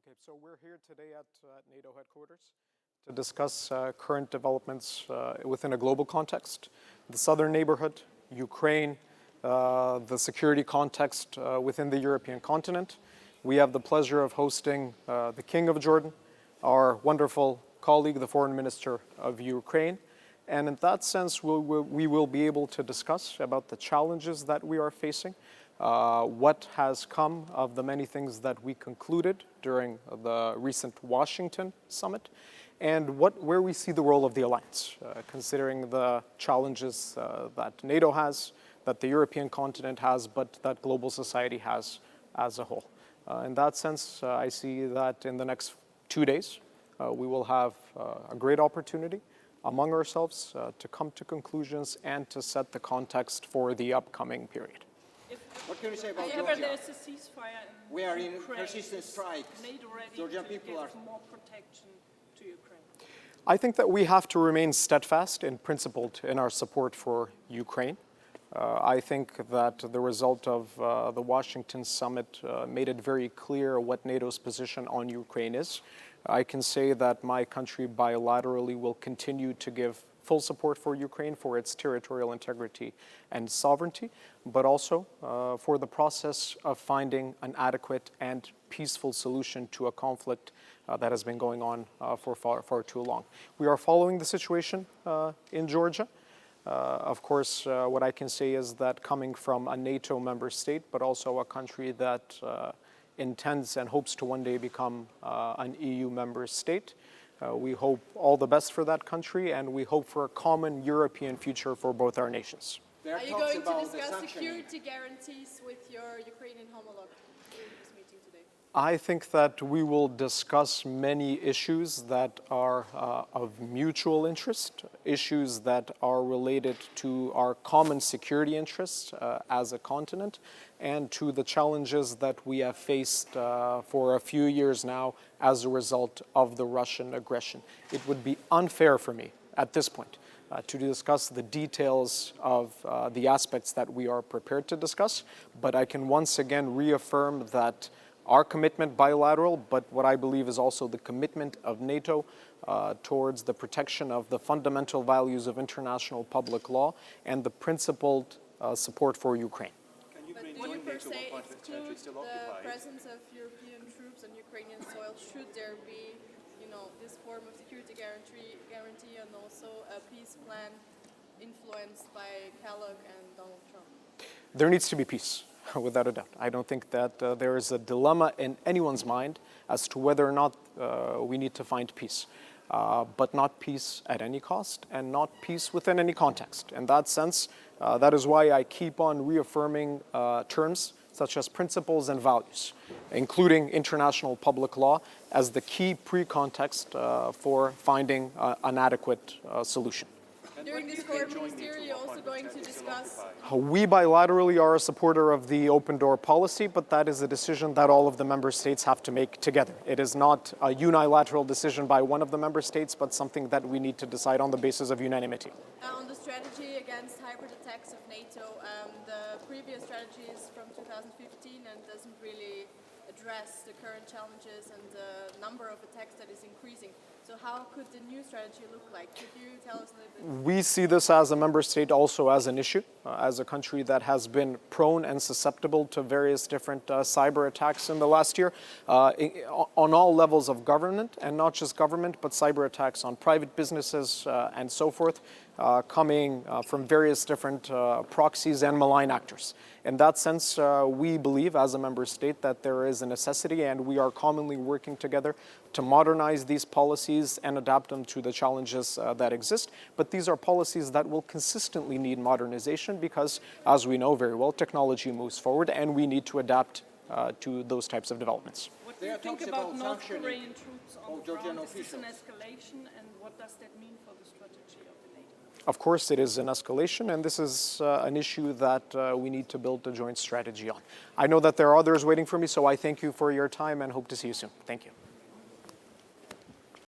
Okay, so we're here today at NATO headquarters to discuss current developments within a global context, the southern neighborhood, Ukraine, the security context within the European continent. We have the pleasure of hosting the King of Jordan, our wonderful colleague, the Foreign Minister of Ukraine. And in that sense, we will be able to discuss about the challenges that we are facing, what has come of the many things that we concluded during the recent Washington summit, and where we see the role of the alliance, considering the challenges that NATO has, that the European continent has, but that global society has as a whole. In that sense, I see that in the next 2 days, we will have a great opportunity among ourselves to come to conclusions and to set the context for the upcoming period. What can you say about However, Georgia? there's a ceasefire in We are in Ukraine. persistent strikes. Is NATO ready Georgian to people give are... more protection to Ukraine? I think that we have to remain steadfast and principled in our support for Ukraine. I think that the result of the Washington summit made it very clear what NATO's position on Ukraine is. I can say that my country bilaterally will continue to give full support for Ukraine for its territorial integrity and sovereignty, but also for the process of finding an adequate and peaceful solution to a conflict that has been going on for far too long. We are following the situation in Georgia. Of course, what I can say is that coming from a NATO member state, but also a country that intends and hopes to one day become an EU member state, we hope all the best for that country, and we hope for a common European future for both our nations. Are you going to discuss security guarantees with your Ukrainian homologue during this meeting today? I think that we will discuss many issues that are of mutual interest, issues that are related to our common security interests as a continent, and to the challenges that we have faced for a few years now as a result of the Russian aggression. It would be unfair for me at this point to discuss the details of the aspects that we are prepared to discuss, but I can once again reaffirm that our commitment bilateral, but what I believe is also the commitment of NATO towards the protection of the fundamental values of international public law and the principled support for Ukraine. But do you per se exclude the presence of European troops on Ukrainian soil should there be, this form of security guarantee and also a peace plan influenced by Kellogg and Donald Trump? There needs to be peace, without a doubt. I don't think that there is a dilemma in anyone's mind as to whether or not we need to find peace. But not peace at any cost and not peace within any context. In that sense, that is why I keep on reaffirming terms such as principles and values, including international public law, as the key pre-context for finding an adequate solution. During this foreign ministerial, you're also going to discuss... We bilaterally are a supporter of the open door policy, but that is a decision that all of the member states have to make together. It is not a unilateral decision by one of the member states, but something that we need to decide on the basis of unanimity. On the strategy against hybrid attacks of NATO, the previous strategy is from 2015 and doesn't really address the current challenges and the number of attacks that is increasing. So how could the new strategy look like? Could you tell us a little bit? We see this as a member state also as an issue, as a country that has been prone and susceptible to various different cyber attacks in the last year, on all levels of government, and not just government, but cyber attacks on private businesses and so forth, coming from various different proxies and malign actors. In that sense, we believe as a member state that there is a necessity, and we are commonly working together to modernize these policies and adapt them to the challenges that exist. But these are policies that will consistently need modernization because, as we know very well, technology moves forward and we need to adapt to those types of developments. What do you think about North Korean troops on the ground? Is this an escalation, and what does that mean for the strategy of the NATO? Of course, it is an escalation, and this is an issue that we need to build a joint strategy on. I know that there are others waiting for me, so I thank you for your time and hope to see you soon. Thank you.